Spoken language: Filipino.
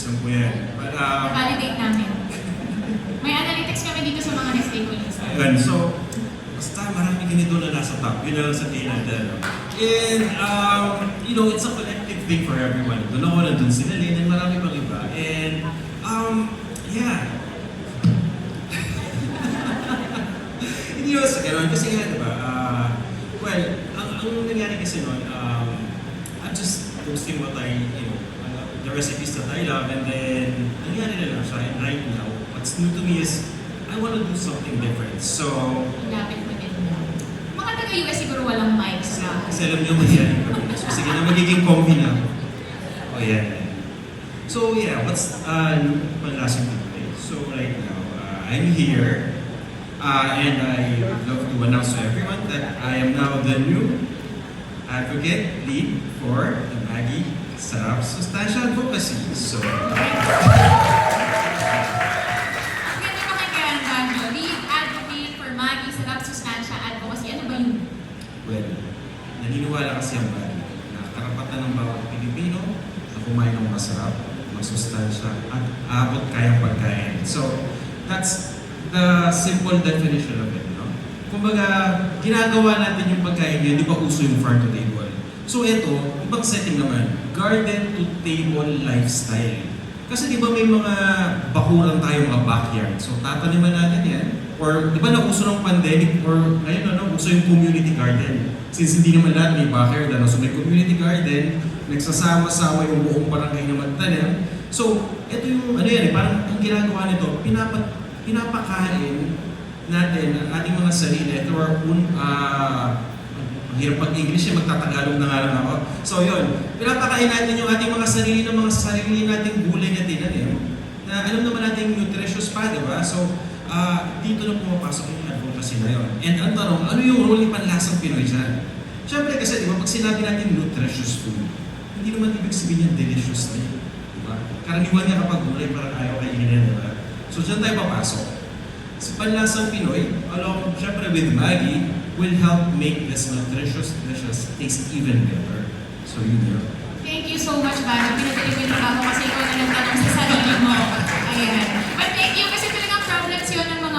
Alam po yan. But, validate namin. May analytics kami dito sa mga stakeholders. ayun, so, basta marami ganito na nasa top. Yun na lang sabihin natin. And, you know, it's a collective thing for everyone. Doon ako nandun sila Lynn, and marami pang iba. And, yeah. Hindi naman sa ganun. Kasi nga, diba, well, ang nangyari kasi nun, I'm just posting what I, you know, the recipes that I love, and then, nangyari na lang siya. And right now, what's new to me is, I want to do something different. So, Ilapit mo din. Mga taga-US siguro walang mic sa bahay. kasi alam niyo mangyari kami. So, sige na, magiging comfy na. Oh, yeah. So, yeah, what's new panlasang today? So, right now, I'm here, and I would love to announce to everyone that I am now the new advocate lead for the Maggie Sarap Sustansya Advocacy. So, well, naniniwala kasi ang bali na karapatan ng bawat Pilipino na kumain ng masarap, masustansya, at abot kayang pagkain. So, that's the simple definition of it, no? Kumbaga, ginagawa natin yung pagkain yun, di ba uso yung farm to table? So, ito, ibang setting naman, garden to table lifestyle. Kasi di ba may mga bakuran tayo, mga backyard. So, tataniman natin yan. Or, di ba nauso ng pandemic, or ayun na, uso yung community garden. Since hindi naman lahat may backyard, ano? So may community garden, nagsasama-sama yung buong barangay na magtanim. So, ito yung, ano yan, parang ang ginagawa nito, pinapakain natin ang ating mga sarili. Ito our own, ang hirap pag-English, magtatagalog na nga lang ako. So yun, pinapakain natin yung ating mga sarili nating gulay na tinanim, na alam naman natin nutritious pa, di ba? So, dito na pumapasok yung advocacy na yun. And ang tanong, ano yung role ni Panlasang Pinoy dyan? Siyempre kasi, di ba, pag sinabi natin nutritious food, hindi naman ibig sabihin yung delicious na yun. Di ba? Karaniwan niya kapag gulay, parang ayaw kainin, di ba? So, dyan tayo papasok. Si Panlasang Pinoy, along, siyempre with Maggie, will help make this nutritious dishes taste even better. So, yun yun. Thank you so much, Bano. Pinadalimin mo ako kasi ikaw na nagtanong sa sarili mo. Ayan. But thank you kasi talagang problems yun ng mga